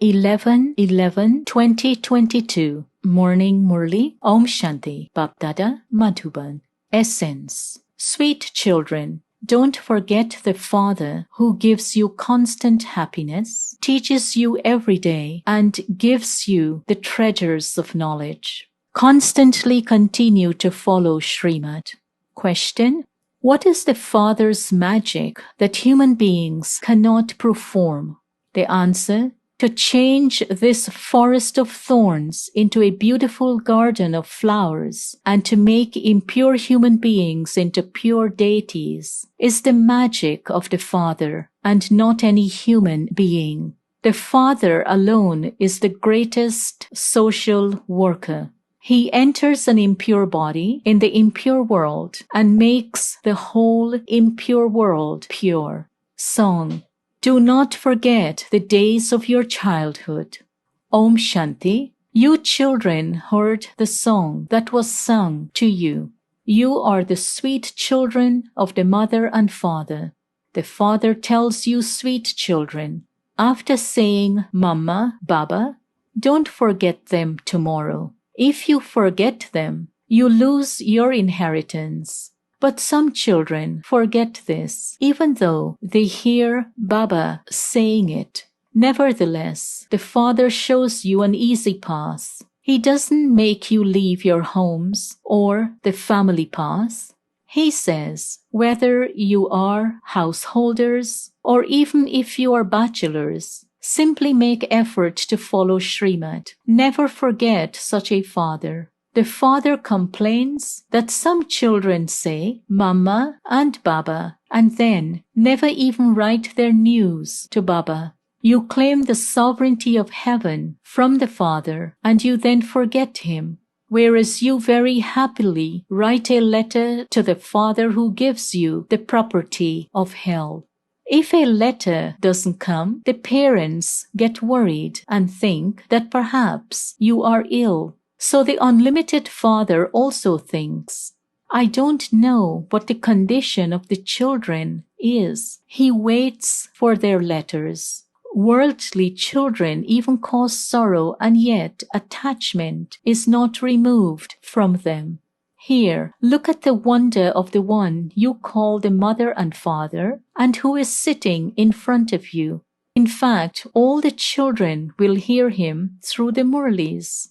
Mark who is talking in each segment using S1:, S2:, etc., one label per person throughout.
S1: 11/11/2022 Morning Murli. Om Shanti. Bapdada Madhuban. Essence. Sweet children, don't forget the Father who gives you constant happiness, teaches you every day, and gives you the treasures of knowledge. Constantly continue to follow Srimad. Question: what is the Father's magic that human beings cannot perform? The answer: to change this forest of thorns into a beautiful garden of flowers and to make impure human beings into pure deities is the magic of the Father and not any human being. The Father alone is the greatest social worker. He enters an impure body in the impure world and makes the whole impure world pure. Song. Do not forget the days of your childhood. Om Shanti. You children heard the song that was sung to you. You are the sweet children of the mother and father. The father tells you, sweet children, after saying Mama, Baba, don't forget them tomorrow. If you forget them, you lose your inheritance. But some children forget this, even though they hear Baba saying it. Nevertheless, the Father shows you an easy path. He doesn't make you leave your homes or the family path. He says, whether you are householders or even if you are bachelors, simply make effort to follow Srimad. Never forget such a Father. The Father complains that some children say Mama and Baba and then never even write their news to Baba. You claim the sovereignty of heaven from the Father and you then forget him, whereas you very happily write a letter to the Father who gives you the property of hell. If a letter doesn't come, the parents get worried and think that perhaps you are ill. So the unlimited Father also thinks, I don't know what the condition of the children is. He waits for their letters. Worldly children even cause sorrow, and yet attachment is not removed from them. Here, look at the wonder of the one you call the mother and father, and who is sitting in front of you. In fact, all the children will hear him through the Murlis.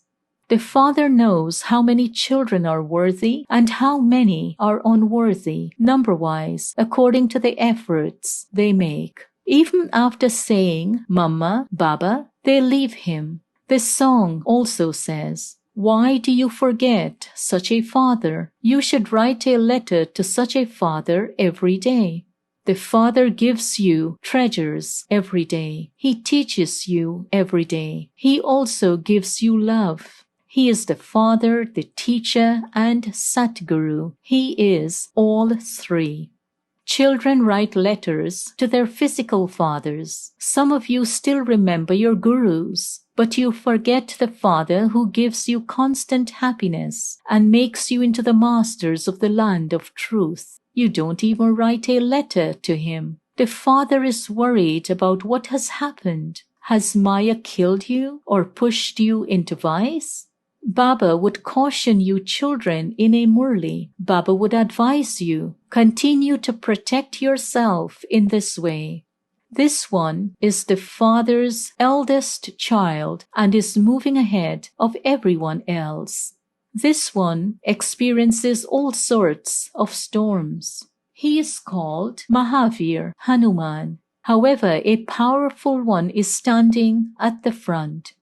S1: The Father knows how many children are worthy and how many are unworthy, number-wise, according to the efforts they make. Even after saying Mama, Baba, they leave him. The song also says, why do you forget such a Father? You should write a letter to such a Father every day. The Father gives you treasures every day. He teaches you every day. He also gives you love. He is the Father, the Teacher, and Satguru. He is all three. Children write letters to their physical fathers. Some of you still remember your gurus, but you forget the Father who gives you constant happiness and makes you into the masters of the land of truth. You don't even write a letter to him. The Father is worried about what has happened. Has Maya killed you or pushed you into vice? Baba would caution you children in a Murli. Baba would advise you, continue to protect yourself in this way. This one is the Father's eldest child and is moving ahead of everyone else. This one experiences all sorts of storms. He is called Mahavir Hanuman. However, a powerful one is standing at the front.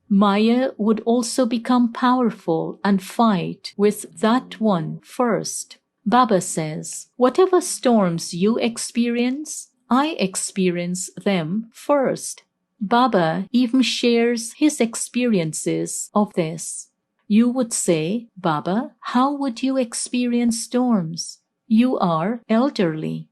S1: Maya would also become powerful and fight with that one first. Baba says, whatever storms you experience, I experience them first. Baba even shares his experiences of this. You would say, Baba, how would you experience storms? You are elderly.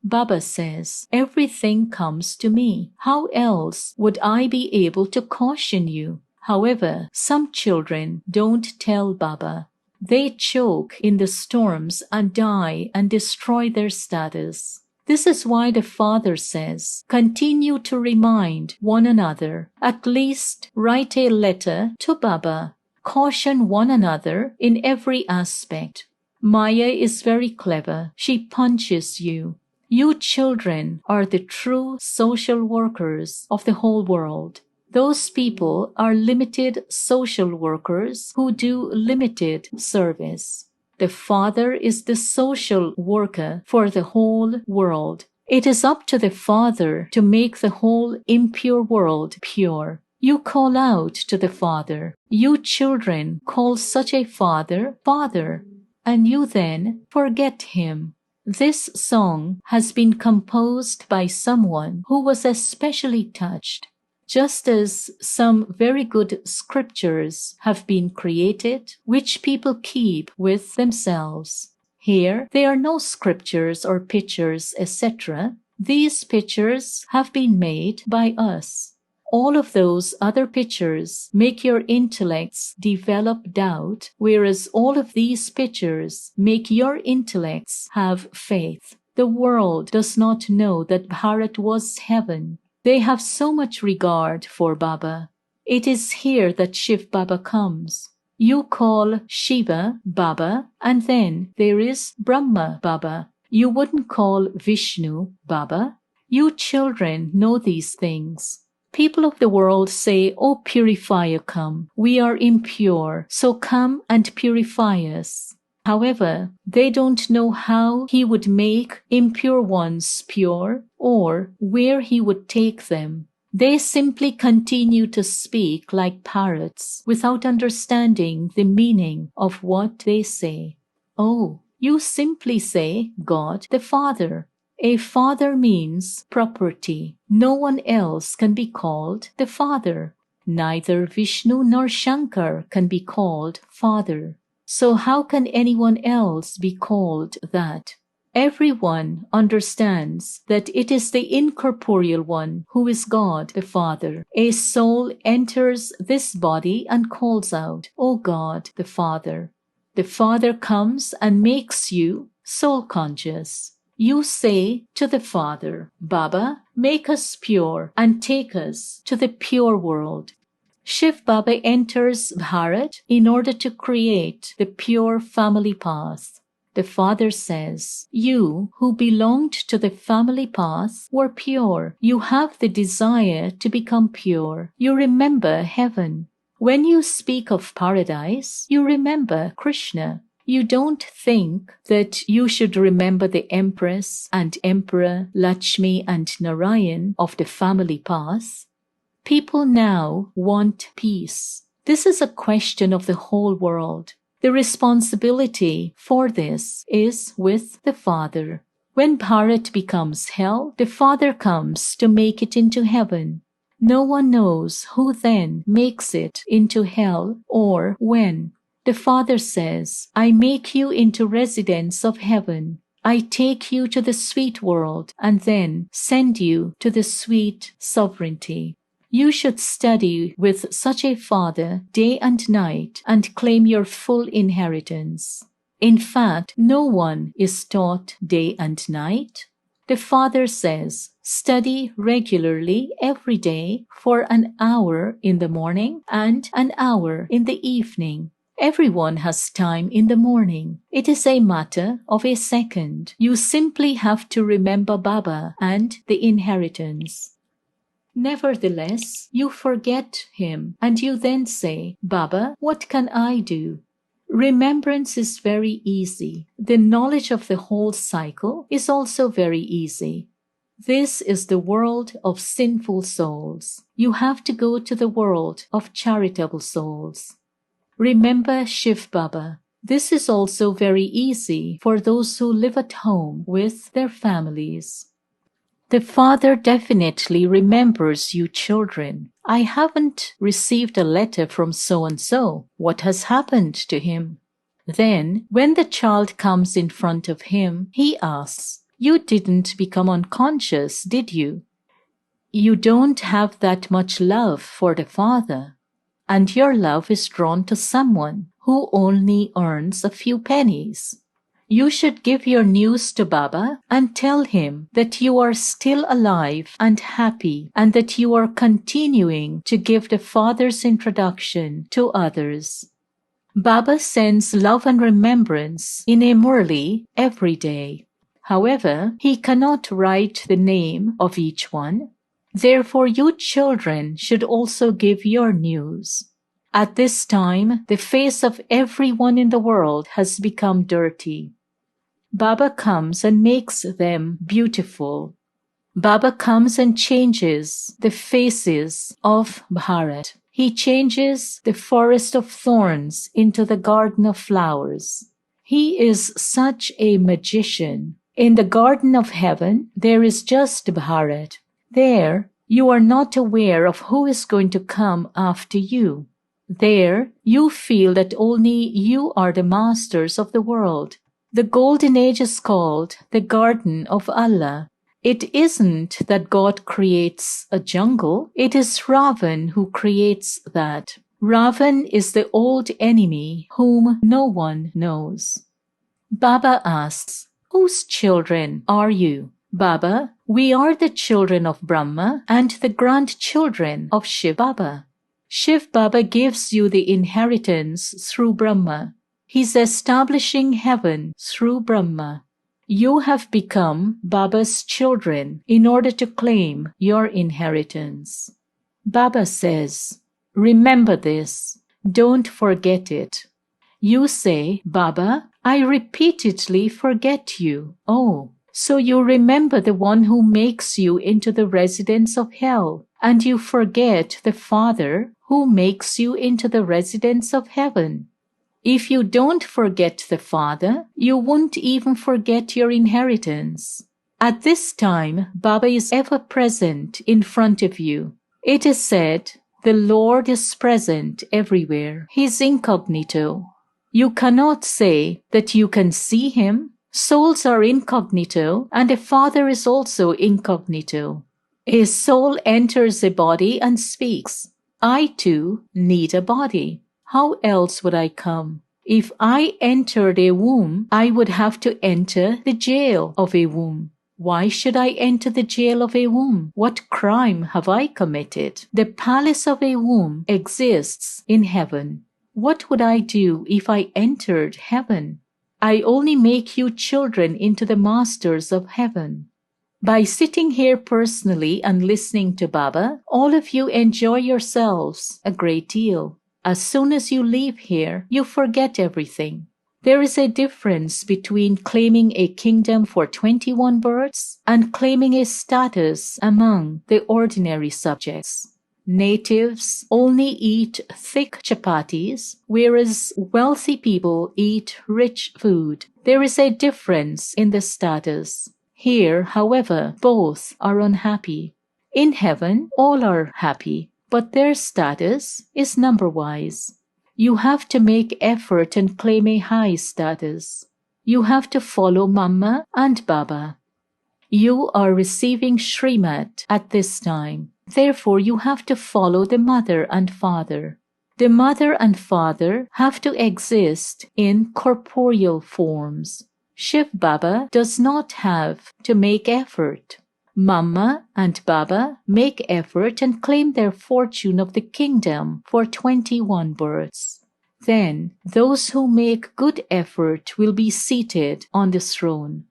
S1: Baba says, everything comes to me. How else would I be able to caution you? However, some children don't tell Baba. They choke in the storms and die and destroy their status. This is why the Father says, continue to remind one another, at least write a letter to Baba. Caution one another in every aspect. Maya is very clever. She punches you. You children are the true social workers of the whole world. Those people are limited social workers who do limited service. The Father is the social worker for the whole world. It is up to the Father to make the whole impure world pure. You call out to the Father. You children call such a Father, Father, and you then forget Him. This song has been composed by someone who was especially touched. Just as some very good scriptures have been created, which people keep with themselves. Here, there are no scriptures or pictures, etc. These pictures have been made by us. All of those other pictures make your intellects develop doubt, whereas all of these pictures make your intellects have faith. The world does not know that Bharat was heaven. They have so much regard for Baba. It is here that Shiv Baba comes. You call Shiva Baba, and then there is Brahma Baba. You wouldn't call Vishnu Baba. You children know these things. People of the world say, "O purifier, come. We are impure, so come and purify us." However, they don't know how He would make impure ones pure or where He would take them. They simply continue to speak like parrots without understanding the meaning of what they say. Oh, you simply say, God the Father. A father means property. No one else can be called the Father. Neither Vishnu nor Shankar can be called Father. So how can anyone else be called that? Everyone understands that it is the incorporeal one who is God the Father. A soul enters this body and calls out, "O God the Father." The Father comes and makes you soul conscious. You say to the Father, "Baba, make us pure and take us to the pure world." Shiv Baba enters Bharat in order to create the pure family path. The Father says, "You who belonged to the family path were pure. You have the desire to become pure. You remember heaven. When you speak of paradise, you remember Krishna. You don't think that you should remember the Empress and Emperor, Lakshmi and Narayan of the family path. People now want peace. This is a question of the whole world. The responsibility for this is with the Father. When Bharat becomes hell, the Father comes to make it into heaven. No one knows who then makes it into hell or when. The Father says, "I make you into residents of heaven. I take you to the sweet world and then send you to the sweet sovereignty." You should study with such a Father day and night and claim your full inheritance. In fact, no one is taught day and night. The Father says, study regularly every day for an hour in the morning and an hour in the evening. Everyone has time in the morning. It is a matter of a second. You simply have to remember Baba and the inheritance. Nevertheless, you forget Him and you then say, "Baba, what can I do?" Remembrance is very easy. The knowledge of the whole cycle is also very easy. This is the world of sinful souls. You have to go to the world of charitable souls. Remember Shiv Baba. This is also very easy for those who live at home with their families. The Father definitely remembers you children. I haven't received a letter from so-and-so. What has happened to him? Then, when the child comes in front of him, he asks, "You didn't become unconscious, did you?" You don't have that much love for the Father, and your love is drawn to someone who only earns a few pennies. You should give your news to Baba and tell him that you are still alive and happy and that you are continuing to give the Father's introduction to others. Baba sends love and remembrance in a Murli every day. However, he cannot write the name of each one. Therefore, you children should also give your news. At this time, the face of everyone in the world has become dirty. Baba comes and makes them beautiful. Baba comes and changes the faces of Bharat. He changes the forest of thorns into the garden of flowers. He is such a magician. In the garden of heaven, there is just Bharat. There, you are not aware of who is going to come after you. There, you feel that only you are the masters of the world. The golden age is called the Garden of Allah. It isn't that God creates a jungle. It is Ravan who creates that. Ravan is the old enemy whom no one knows. Baba asks, whose children are you? Baba, we are the children of Brahma and the grandchildren of Shiv Baba. Shiv Baba gives you the inheritance through Brahma. He's establishing heaven through Brahma. You have become Baba's children in order to claim your inheritance. Baba says, remember this. Don't forget it. You say, Baba, I repeatedly forget you. Oh, so you remember the one who makes you into the residents of hell, and you forget the Father who makes you into the residents of heaven. If you don't forget the Father, you won't even forget your inheritance. At this time, Baba is ever present in front of you. It is said, the Lord is present everywhere. He is incognito. You cannot say that you can see him. Souls are incognito, and the Father is also incognito. A soul enters a body and speaks. I too need a body. How else would I come? If I entered a womb, I would have to enter the jail of a womb. Why should I enter the jail of a womb? What crime have I committed? The palace of a womb exists in heaven. What would I do if I entered heaven? I only make you children into the masters of heaven. By sitting here personally and listening to Baba, all of you enjoy yourselves a great deal. As soon as you leave here, you forget everything. There is a difference between claiming a kingdom for 21 births and claiming a status among the ordinary subjects. Natives only eat thick chapatis, whereas wealthy people eat rich food. There is a difference in the status. Here, however, both are unhappy. In heaven, all are happy, but their status is number-wise. You have to make effort and claim a high status. You have to follow Mama and Baba. You are receiving Srimad at this time. Therefore, you have to follow the mother and father. The mother and father have to exist in corporeal forms. Shiv Baba does not have to make effort. Mama and Baba make effort and claim their fortune of the kingdom for 21 births. Then, those who make good effort will be seated on the throne.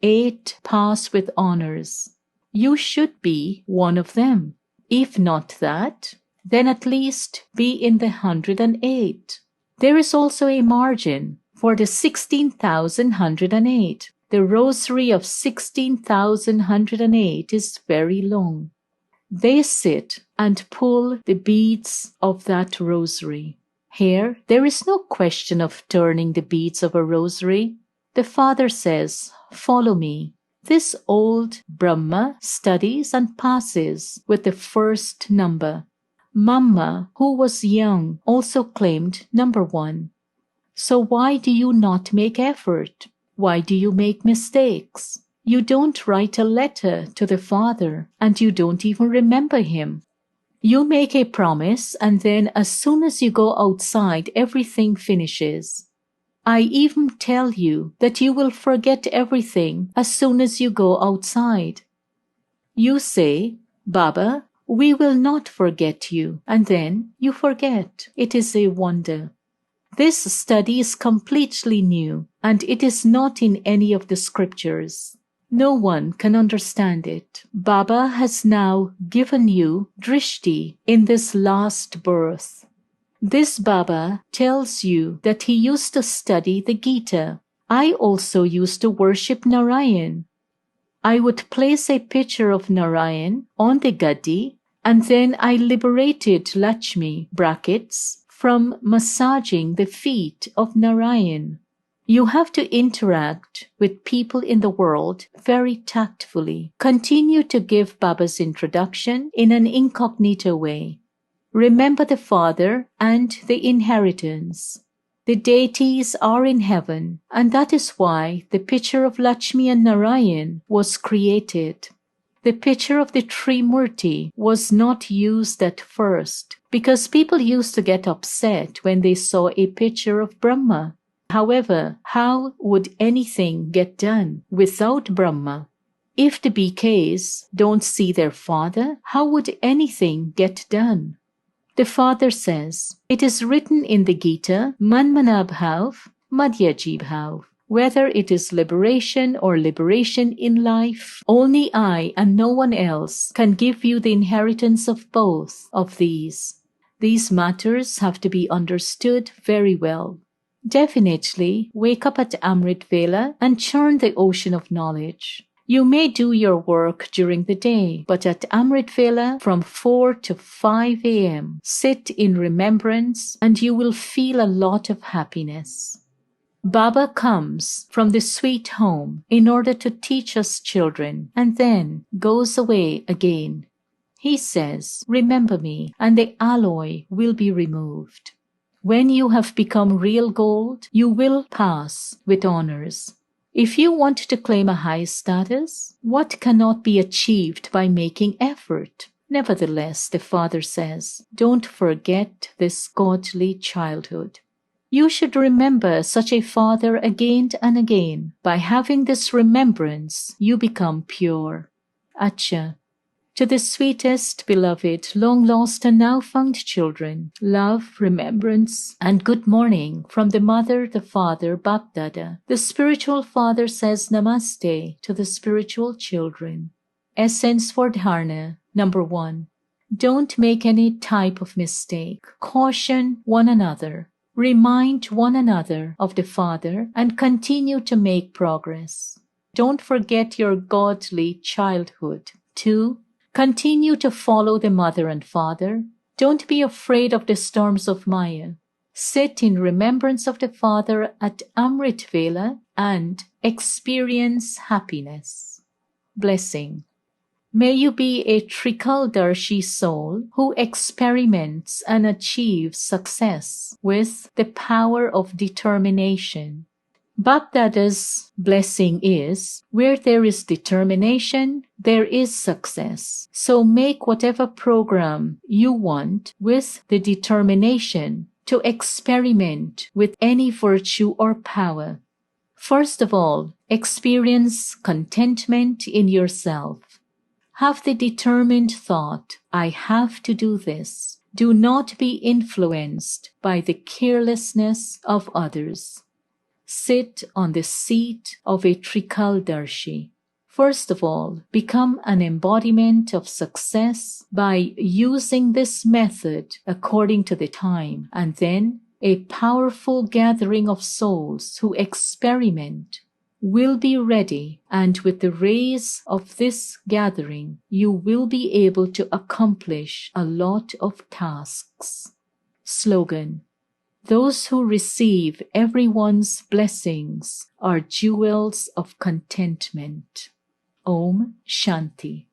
S1: 8 pass with honors. You should be one of them. If not that, then at least be in the 108. There is also a margin for the 16,108. The rosary of 16,108 is very long. They sit and pull the beads of that rosary. Here, there is no question of turning the beads of a rosary. The Father says, follow me. This old Brahma studies and passes with the first number. Mama, who was young, also claimed number 1. So why do you not make effort? Why do you make mistakes? You don't write a letter to the Father, and you don't even remember him. You make a promise, and then as soon as you go outside, everything finishes. I even tell you that you will forget everything as soon as you go outside. You say, Baba, we will not forget you, and then you forget. It is a wonder. This study is completely new, and it is not in any of the scriptures. No one can understand it. Baba has now given you drishti in this last birth. This Baba tells you that he used to study the Gita. I also used to worship Narayan. I would place a picture of Narayan on the gaddi, and then I liberated Lakshmi (brackets) from massaging the feet of Narayan. You have to interact with people in the world very tactfully. Continue to give Baba's introduction in an incognito way. Remember the father and the inheritance. The deities are in heaven, and that is why the picture of Lakshmi and Narayan was created. The picture of the Trimurti was not used at first because people used to get upset when they saw a picture of Brahma. However, how would anything get done without Brahma? If the BKs don't see their father, how would anything get done? The father says, it is written in the Gita, Manmanabhav, Madhyajibhav. Whether it is liberation or liberation in life, only I and no one else can give you the inheritance of both of these. These matters have to be understood very well. Definitely wake up at Amrit Vela and churn the ocean of knowledge. You may do your work during the day, but at Amrit Vela from 4 to 5 a.m., sit in remembrance and you will feel a lot of happiness. Baba comes from the sweet home in order to teach us children and then goes away again. He says, remember me, and the alloy will be removed. When you have become real gold, you will pass with honors. If you want to claim a high status, what cannot be achieved by making effort? Nevertheless, the father says, don't forget this godly childhood. You should remember such a father again and again. By having this remembrance, you become pure. Acha. To the sweetest, beloved, long-lost and now-found children, love, remembrance, and good morning from the mother, the father, Bapdada. The spiritual father says Namaste to the spiritual children. Essence for Dharna. Number 1. Don't make any type of mistake. Caution one another. Remind one another of the Father and continue to make progress. Don't forget your godly childhood. 2. Continue to follow the mother and father. Don't be afraid of the storms of Maya. Sit in remembrance of the Father at Amrit Vela and experience happiness. Blessing. May you be a Trikaldarshi soul who experiments and achieves success with the power of determination. Bapdada's blessing is, where there is determination, there is success. So make whatever program you want with the determination to experiment with any virtue or power. First of all, experience contentment in yourself. Have the determined thought, I have to do this. Do not be influenced by the carelessness of others. Sit on the seat of a Trikaldarshi. First of all, become an embodiment of success by using this method according to the time, and then a powerful gathering of souls who experiment will be ready, and with the rays of this gathering, you will be able to accomplish a lot of tasks. Slogan. Those who receive everyone's blessings are jewels of contentment. Om Shanti.